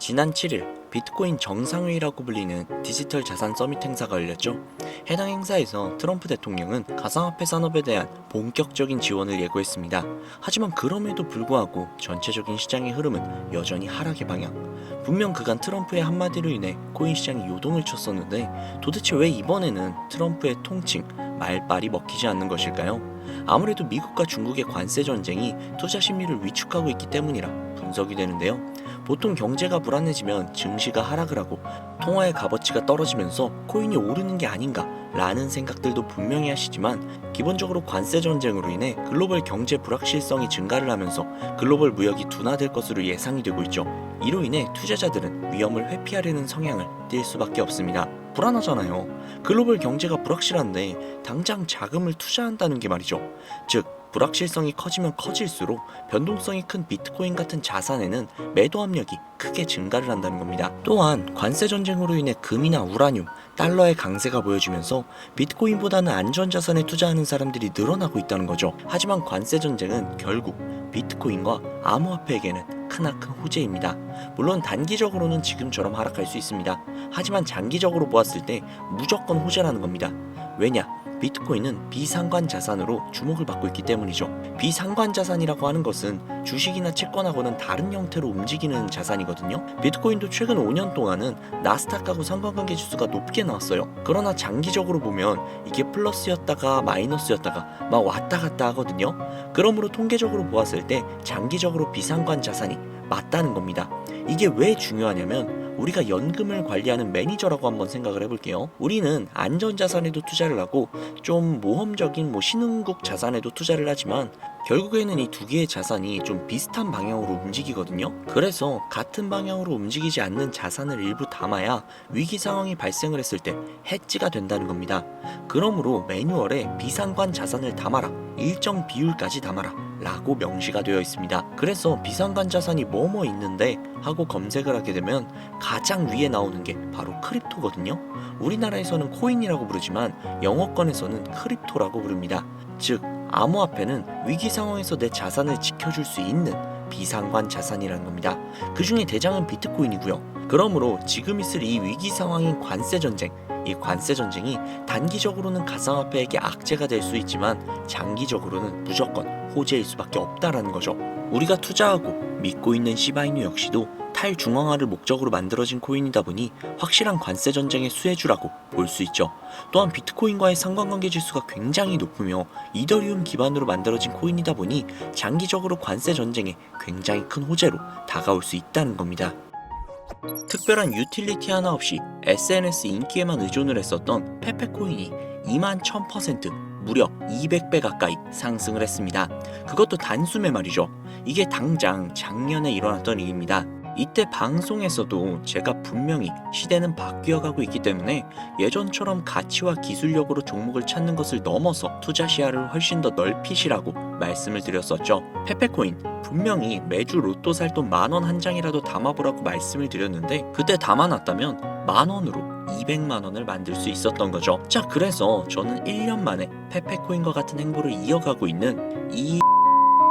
지난 7일 비트코인 정상회의라고 불리는 디지털 자산 서밋 행사가 열렸죠. 해당 행사에서 트럼프 대통령은 가상화폐 산업에 대한 본격적인 지원을 예고했습니다. 하지만 그럼에도 불구하고 전체적인 시장의 흐름은 여전히 하락의 방향. 분명 그간 트럼프의 한마디로 인해 코인 시장이 요동을 쳤었는데 도대체 왜 이번에는 트럼프의 통칭, 말빨이 먹히지 않는 것일까요? 아무래도 미국과 중국의 관세 전쟁이 투자 심리를 위축하고 있기 때문이라 분석이 되는데요. 보통 경제가 불안해지면 증시가 하락을 하고 통화의 값어치가 떨어지면서 코인이 오르는 게 아닌가 라는 생각들도 분명히 하시지만 기본적으로 관세 전쟁으로 인해 글로벌 경제 불확실성이 증가를 하면서 글로벌 무역이 둔화될 것으로 예상이 되고 있죠. 이로 인해 투자자들은 위험을 회피하려는 성향을 띨 수밖에 없습니다. 불안하잖아요. 글로벌 경제가 불확실한데 당장 자금을 투자한다는 게 말이죠. 즉 불확실성이 커지면 커질수록 변동성이 큰 비트코인 같은 자산에는 매도 압력이 크게 증가를 한다는 겁니다. 또한 관세 전쟁으로 인해 금이나 우라늄, 달러의 강세가 보여지면서 비트코인보다는 안전자산에 투자하는 사람들이 늘어나고 있다는 거죠. 하지만 관세 전쟁은 결국 비트코인과 암호화폐에게는 크나큰 호재입니다. 물론 단기적으로는 지금처럼 하락할 수 있습니다. 하지만 장기적으로 보았을 때 무조건 호재라는 겁니다. 왜냐? 비트코인은 비상관 자산으로 주목을 받고 있기 때문이죠. 비상관 자산이라고 하는 것은 주식이나 채권하고는 다른 형태로 움직이는 자산이거든요. 비트코인도 최근 5년 동안은 나스닥하고 상관관계 지수가 높게 나왔어요. 그러나 장기적으로 보면 이게 플러스였다가 마이너스였다가 막 왔다 갔다 하거든요. 그러므로 통계적으로 보았을 때 장기적으로 비상관 자산이 맞다는 겁니다. 이게 왜 중요하냐면 우리가 연금을 관리하는 매니저라고 한번 생각을 해볼게요. 우리는 안전자산에도 투자를 하고 좀 모험적인 신흥국 자산에도 투자를 하지만 결국에는 이 두 개의 자산이 좀 비슷한 방향으로 움직이거든요. 그래서 같은 방향으로 움직이지 않는 자산을 일부 담아야 위기 상황이 발생을 했을 때 해지가 된다는 겁니다. 그러므로 매뉴얼에 비상관 자산을 담아라, 일정 비율까지 담아라 라고 명시가 되어 있습니다. 그래서 비상관 자산이 뭐뭐 있는데 하고 검색을 하게 되면 가장 위에 나오는 게 바로 크립토거든요. 우리나라에서는 코인이라고 부르지만 영어권에서는 크립토라고 부릅니다. 즉 암호화폐는 위기 상황에서 내 자산을 지켜줄 수 있는 비상관 자산이라는 겁니다. 그 중에 대장은 비트코인이고요. 그러므로 지금 있을 이 위기 상황인 관세 전쟁, 이 관세 전쟁이 단기적으로는 가상화폐에게 악재가 될 수 있지만 장기적으로는 무조건 호재일 수밖에 없다라는 거죠. 우리가 투자하고 믿고 있는 시바이누 역시도 탈중앙화를 목적으로 만들어진 코인이다 보니 확실한 관세 전쟁의 수혜주라고 볼 수 있죠. 또한 비트코인과의 상관관계 지수가 굉장히 높으며 이더리움 기반으로 만들어진 코인이다 보니 장기적으로 관세 전쟁에 굉장히 큰 호재로 다가올 수 있다는 겁니다. 특별한 유틸리티 하나 없이 SNS 인기에만 의존을 했었던 페페코인이 21,000% 무려 200배 가까이 상승을 했습니다. 그것도 단숨에 말이죠. 이게 당장 작년에 일어났던 일입니다. 이때 방송에서도 제가 분명히 시대는 바뀌어가고 있기 때문에 예전처럼 가치와 기술력으로 종목을 찾는 것을 넘어서 투자 시야를 훨씬 더 넓히시라고 말씀을 드렸었죠. 페페코인 분명히 매주 로또 살 돈 10,000원 한 장이라도 담아보라고 말씀을 드렸는데 그때 담아놨다면 10,000원으로 200만원을 만들 수 있었던 거죠. 자, 그래서 저는 1년 만에 페페코인과 같은 행보를 이어가고 있는 이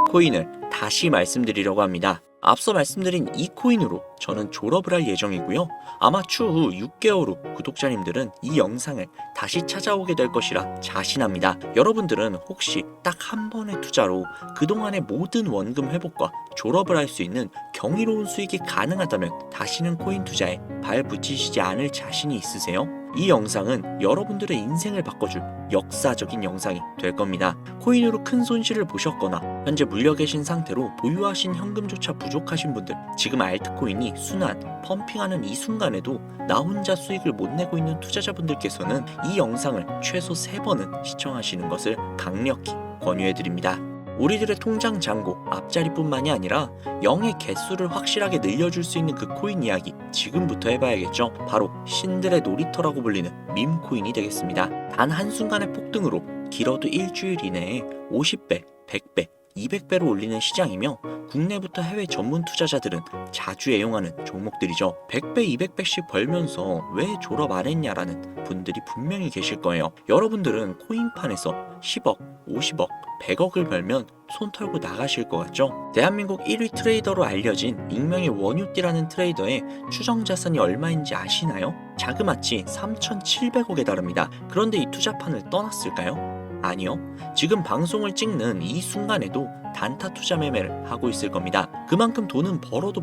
코인을 다시 말씀드리려고 합니다. 앞서 말씀드린 이 코인으로 저는 졸업을 할 예정이고요. 아마 추후 6개월 후 구독자님들은 이 영상을 다시 찾아오게 될 것이라 자신합니다. 여러분들은 혹시 딱 한 번의 투자로 그동안의 모든 원금 회복과 졸업을 할 수 있는 경이로운 수익이 가능하다면 다시는 코인 투자에 발 붙이시지 않을 자신이 있으세요? 이 영상은 여러분들의 인생을 바꿔줄 역사적인 영상이 될 겁니다. 코인으로 큰 손실을 보셨거나 현재 물려 계신 상태로 보유하신 현금조차 부족하신 분들, 지금 알트코인이 순환, 펌핑하는 이 순간에도 나 혼자 수익을 못 내고 있는 투자자분들께서는 이 영상을 최소 3번은 시청하시는 것을 강력히 권유해드립니다. 우리들의 통장 잔고 앞자리뿐만이 아니라 0의 개수를 확실하게 늘려줄 수 있는 그 코인 이야기 지금부터 해봐야겠죠. 바로 신들의 놀이터라고 불리는 밈코인이 되겠습니다. 단 한순간의 폭등으로 길어도 일주일 이내에 50배, 100배, 200배로 올리는 시장이며 국내부터 해외 전문 투자자들은 자주 애용하는 종목들이죠. 100배, 200배씩 벌면서 왜 졸업 안 했냐라는 분들이 분명히 계실 거예요. 여러분들은 코인판에서 10억, 50억, 100억을 벌면 손 털고 나가실 것 같죠? 대한민국 1위 트레이더로 알려진 익명의 원유띠라는 트레이더의 추정 자산이 얼마인지 아시나요? 자그마치 3,700억에 달합니다. 그런데 이 투자판을 떠났을까요? 아니요. 지금 방송을 찍는 이 순간에도 단타 투자 매매를 하고 있을 겁니다. 그만큼 돈은 벌어도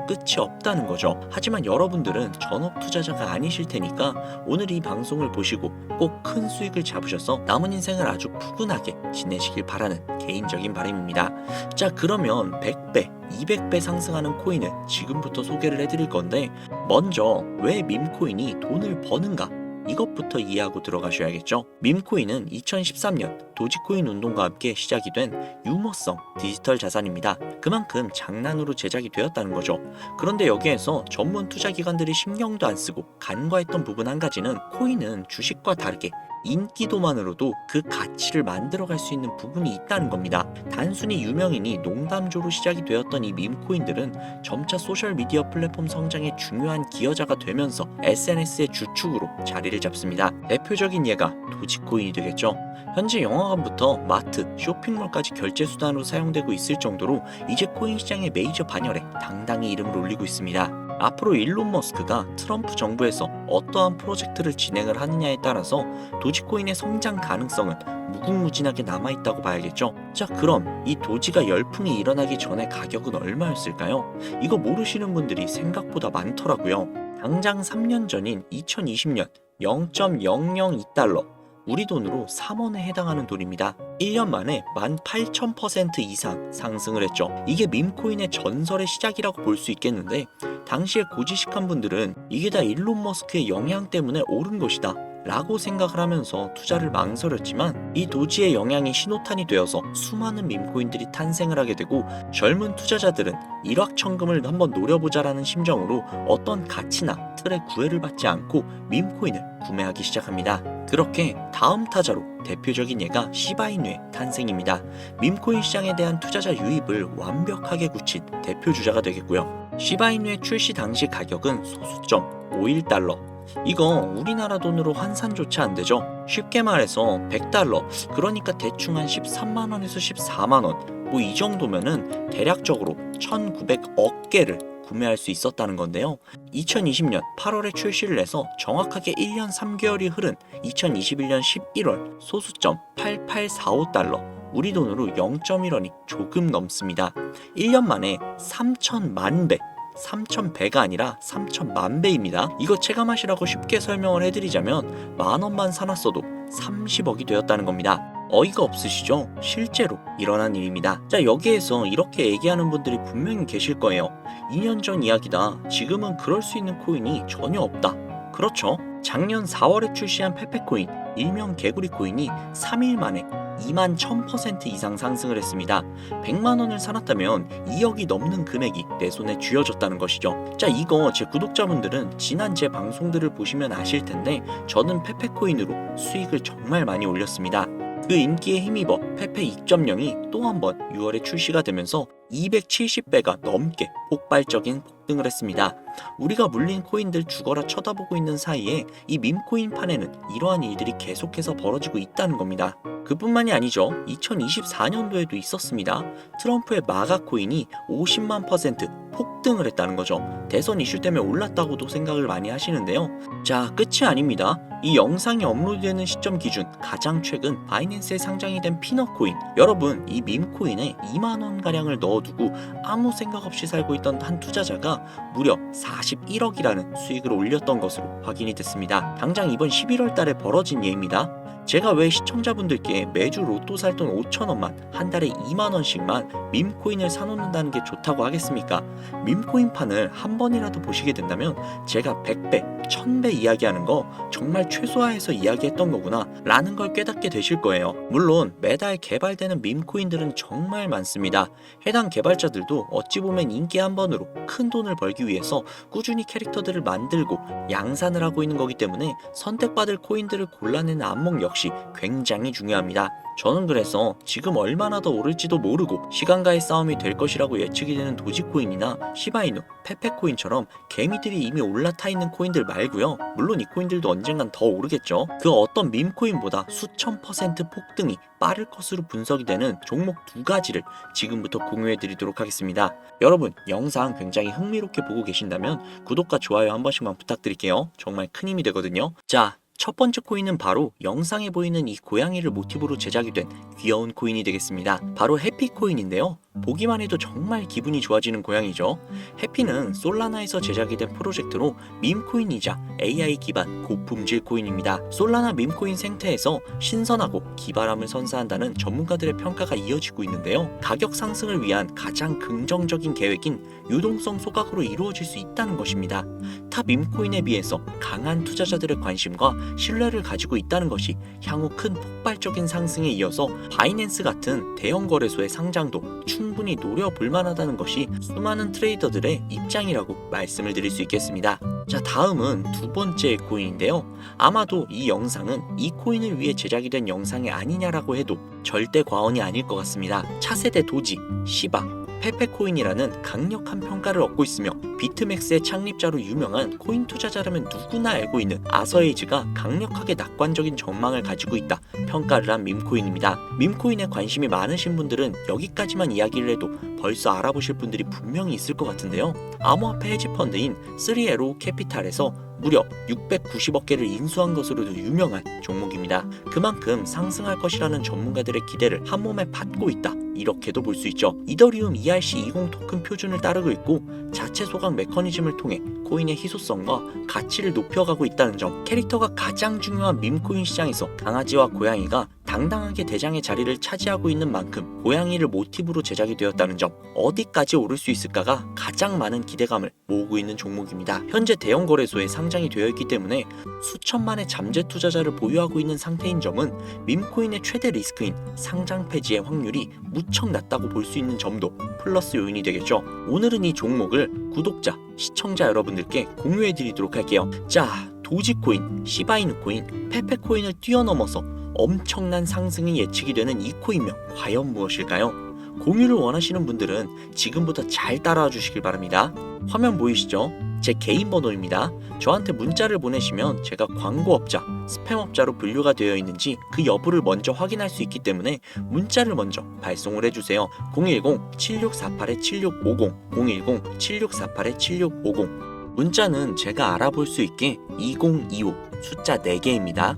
끝이 없다는 거죠. 하지만 여러분들은 전업 투자자가 아니실 테니까 오늘 이 방송을 보시고 꼭 큰 수익을 잡으셔서 남은 인생을 아주 푸근하게 지내시길 바라는 개인적인 바람입니다. 자, 그러면 100배, 200배 상승하는 코인을 지금부터 소개를 해드릴 건데, 먼저 왜 밈코인이 돈을 버는가? 이것부터 이해하고 들어가셔야겠죠. 밈코인은 2013년 도지코인 운동과 함께 시작이 된 유머성 디지털 자산입니다. 그만큼 장난으로 제작이 되었다는 거죠. 그런데 여기에서 전문 투자 기관들이 신경도 안 쓰고 간과했던 부분 한 가지는, 코인은 주식과 다르게 인기도만으로도 그 가치를 만들어갈 수 있는 부분이 있다는 겁니다. 단순히 유명인이 농담조로 시작이 되었던 이 밈코인들은 점차 소셜미디어 플랫폼 성장의 중요한 기여자가 되면서 SNS의 주축으로 자리를 잡습니다. 대표적인 예가 도지코인이 되겠죠. 현재 영화관부터 마트, 쇼핑몰까지 결제 수단으로 사용되고 있을 정도로 이제 코인 시장의 메이저 반열에 당당히 이름을 올리고 있습니다. 앞으로 일론 머스크가 트럼프 정부에서 어떠한 프로젝트를 진행을 하느냐에 따라서 도지코인의 성장 가능성은 무궁무진하게 남아있다고 봐야겠죠. 자, 그럼 이 도지가 열풍이 일어나기 전에 가격은 얼마였을까요? 이거 모르시는 분들이 생각보다 많더라고요. 당장 3년 전인 2020년 0.002달러, 우리 돈으로 3원에 해당하는 돈입니다. 1년 만에 18,000% 이상 상승을 했죠. 이게 밈코인의 전설의 시작이라고 볼 수 있겠는데, 당시에 고지식한 분들은 이게 다 일론 머스크의 영향 때문에 오른 것이다 라고 생각을 하면서 투자를 망설였지만, 이 도지의 영향이 신호탄이 되어서 수많은 밈코인들이 탄생을 하게 되고, 젊은 투자자들은 일확천금을 한번 노려보자라는 심정으로 어떤 가치나 틀에 구애를 받지 않고 밈코인을 구매하기 시작합니다. 그렇게 다음 타자로 대표적인 예가 시바이누의 탄생입니다. 밈코인 시장에 대한 투자자 유입을 완벽하게 굳힌 대표 주자가 되겠고요. 시바이누의 출시 당시 가격은 소수점 51달러. 이거 우리나라 돈으로 환산조차 안 되죠. 쉽게 말해서 100달러, 그러니까 대충 한 13만원에서 14만원, 뭐 이 정도면은 대략적으로 1900억 개를 구매할 수 있었다는 건데요. 2020년 8월에 출시를 해서 정확하게 1년 3개월이 흐른 2021년 11월 소수점 8845달러, 우리 돈으로 0.1원이 조금 넘습니다. 1년 만에 3천만 배, 3,100배가 아니라 3천만 배입니다. 이거 체감하시라고 쉽게 설명을 해드리자면 만원만 사놨어도 30억이 되었다는 겁니다. 어이가 없으시죠? 실제로 일어난 일입니다. 자, 여기에서 이렇게 얘기하는 분들이 분명히 계실 거예요. 2년 전 이야기다. 지금은 그럴 수 있는 코인이 전혀 없다. 그렇죠. 작년 4월에 출시한 페페코인, 일명 개구리 코인이 3일 만에 21,000% 이상 상승을 했습니다. 100만원을 사놨다면 2억이 넘는 금액이 내 손에 쥐어졌다는 것이죠. 자, 이거 제 구독자분들은 지난 제 방송들을 보시면 아실 텐데, 저는 페페코인으로 수익을 정말 많이 올렸습니다. 그 인기에 힘입어 페페 2.0이 또 한 번 6월에 출시가 되면서 270배가 넘게 폭발적인 폭등을 했습니다. 우리가 물린 코인들 죽어라 쳐다보고 있는 사이에 이 밈코인 판에는 이러한 일들이 계속해서 벌어지고 있다는 겁니다. 그뿐만이 아니죠. 2024년도에도 있었습니다. 트럼프의 마가 코인이 50만% 폭등을 했다는 거죠. 대선 이슈 때문에 올랐다고도 생각을 많이 하시는데요. 자, 끝이 아닙니다. 이 영상이 업로드되는 시점 기준 가장 최근 바이낸스에 상장이 된 피넛코인, 여러분 이 밈코인에 2만원가량을 넣어두고 아무 생각 없이 살고 있던 한 투자자가 무려 41억이라는 수익을 올렸던 것으로 확인이 됐습니다. 당장 이번 11월 달에 벌어진 예입니다. 제가 왜 시청자분들께 매주 로또 살 돈 5천원만 한 달에 2만원씩만 밈코인을 사놓는다는 게 좋다고 하겠습니까? 밈코인판을 한 번이라도 보시게 된다면 제가 100배, 1000배 이야기하는 거 정말 최소화해서 이야기했던 거구나 라는 걸 깨닫게 되실 거예요. 물론 매달 개발되는 밈코인들은 정말 많습니다. 해당 개발자들도 어찌 보면 인기 한 번으로 큰 돈을 벌기 위해서 꾸준히 캐릭터들을 만들고 양산을 하고 있는 거기 때문에 선택받을 코인들을 골라내는 안목 역시 굉장히 중요합니다. 저는 그래서 지금 얼마나 더 오를지도 모르고 시간과의 싸움이 될 것이라고 예측이 되는 도지코인이나 시바이누, 페페코인처럼 개미들이 이미 올라타 있는 코인들 말고요. 물론 이 코인들도 언젠간 더 오르겠죠. 그 어떤 밈코인보다 수천 퍼센트 폭등이 빠를 것으로 분석이 되는 종목 두 가지를 지금부터 공유해 드리도록 하겠습니다. 여러분 영상 굉장히 흥미롭게 보고 계신다면 구독과 좋아요 한 번씩만 부탁드릴게요. 정말 큰 힘이 되거든요. 자, 첫 번째 코인은 바로 영상에 보이는 이 고양이를 모티브로 제작이 된 귀여운 코인이 되겠습니다. 바로 해피코인인데요. 보기만 해도 정말 기분이 좋아지는 고양이죠. 해피는 솔라나에서 제작이 된 프로젝트로 밈코인이자 AI 기반 고품질 코인입니다. 솔라나 밈코인 생태에서 신선하고 기발함을 선사한다는 전문가들의 평가가 이어지고 있는데요. 가격 상승을 위한 가장 긍정적인 계획인 유동성 소각으로 이루어질 수 있다는 것입니다. 타 밈코인에 비해서 강한 투자자들의 관심과 신뢰를 가지고 있다는 것이 향후 큰 폭발적인 상승에 이어서 바이낸스 같은 대형 거래소의 상장도 충분히 노려볼 만하다는 것이 수많은 트레이더들의 입장이라고 말씀을 드릴 수 있겠습니다. 자, 다음은 두 번째 코인인데요. 아마도 이 영상은 이 코인을 위해 제작이 된 영상이 아니냐라고 해도 절대 과언이 아닐 것 같습니다. 차세대 도지, 시바, 페페코인이라는 강력한 평가를 얻고 있으며 비트맥스의 창립자로 유명한 코인 투자자라면 누구나 알고 있는 아서에이즈가 강력하게 낙관적인 전망을 가지고 있다 평가를 한 밈코인입니다. 밈코인에 관심이 많으신 분들은 여기까지만 이야기를 해도 벌써 알아보실 분들이 분명히 있을 것 같은데요. 암호화폐 헤지펀드인 3에로 캐피탈에서 무려 690억 개를 인수한 것으로도 유명한 종목입니다. 그만큼 상승할 것이라는 전문가들의 기대를 한몸에 받고 있다, 이렇게도 볼 수 있죠. 이더리움 ERC20 토큰 표준을 따르고 있고 자체 소각 메커니즘을 통해 코인의 희소성과 가치를 높여가고 있다는 점, 캐릭터가 가장 중요한 밈코인 시장에서 강아지와 고양이가 당당하게 대장의 자리를 차지하고 있는 만큼 고양이를 모티브로 제작이 되었다는 점, 어디까지 오를 수 있을까가 가장 많은 기대감을 모으고 있는 종목입니다. 현재 대형 거래소에 상장이 되어 있기 때문에 수천만의 잠재 투자자를 보유하고 있는 상태인 점은 밈코인의 최대 리스크인 상장 폐지의 확률이 무척 낮다고 볼 수 있는 점도 플러스 요인이 되겠죠. 오늘은 이 종목을 구독자, 시청자 여러분들께 공유해 드리도록 할게요. 자, 도지코인, 시바이누코인, 페페코인을 뛰어넘어서 엄청난 상승이 예측이 되는 이 코인명 과연 무엇일까요? 공유를 원하시는 분들은 지금부터 잘 따라와 주시길 바랍니다. 화면 보이시죠? 제 개인 번호입니다. 저한테 문자를 보내시면 제가 광고업자, 스팸업자로 분류가 되어 있는지 그 여부를 먼저 확인할 수 있기 때문에 문자를 먼저 발송을 해주세요. 010-7648-7650, 010-7648-7650. 문자는 제가 알아볼 수 있게 2025 숫자 4개입니다.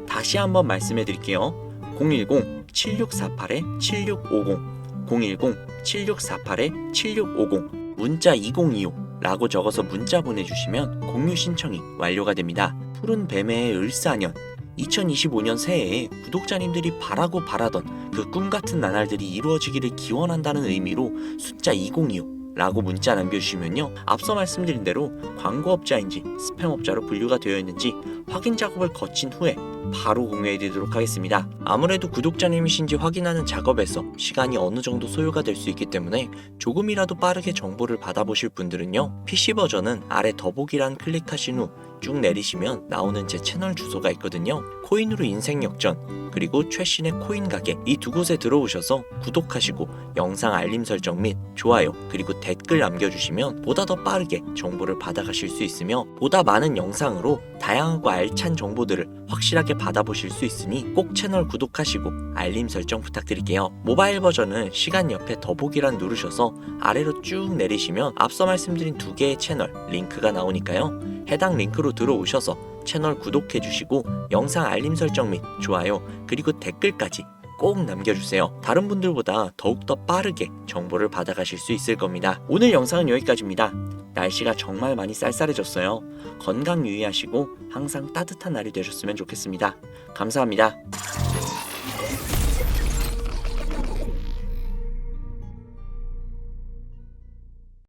다시 한번 말씀해 드릴게요. 010-7648-7650, 010-7648-7650, 문자 2025라고 적어서 문자 보내주시면 공유 신청이 완료가 됩니다. 푸른 뱀의 을사년, 2025년 새해에 구독자님들이 바라고 바라던 그 꿈같은 나날들이 이루어지기를 기원한다는 의미로 숫자 2025라고 문자 남겨주시면요, 앞서 말씀드린 대로 광고업자인지 스팸업자로 분류가 되어 있는지 확인 작업을 거친 후에 바로 공유해드리도록 하겠습니다. 아무래도 구독자님이신지 확인하는 작업에서 시간이 어느 정도 소요가 될 수 있기 때문에 조금이라도 빠르게 정보를 받아보실 분들은요, PC 버전은 아래 더보기란 클릭하신 후 쭉 내리시면 나오는 제 채널 주소가 있거든요. 코인으로 인생 역전, 그리고 최신의 코인 가게, 이 두 곳에 들어오셔서 구독하시고 영상 알림 설정 및 좋아요, 그리고 댓글 남겨주시면 보다 더 빠르게 정보를 받아가실 수 있으며 보다 많은 영상으로 다양하고 알찬 정보들을 확실하게 받아보실 수 있으니 꼭 채널 구독하시고 알림 설정 부탁드릴게요. 모바일 버전은 시간 옆에 더보기란 누르셔서 아래로 쭉 내리시면 앞서 말씀드린 두 개의 채널 링크가 나오니까요, 해당 링크로 들어오셔서 채널 구독해주시고 영상 알림 설정 및 좋아요, 그리고 댓글까지 꼭 남겨주세요. 다른 분들보다 더욱더 빠르게 정보를 받아가실 수 있을 겁니다. 오늘 영상은 여기까지입니다. 날씨가 정말 많이 쌀쌀해졌어요. 건강 유의하시고 항상 따뜻한 날이 되셨으면 좋겠습니다. 감사합니다.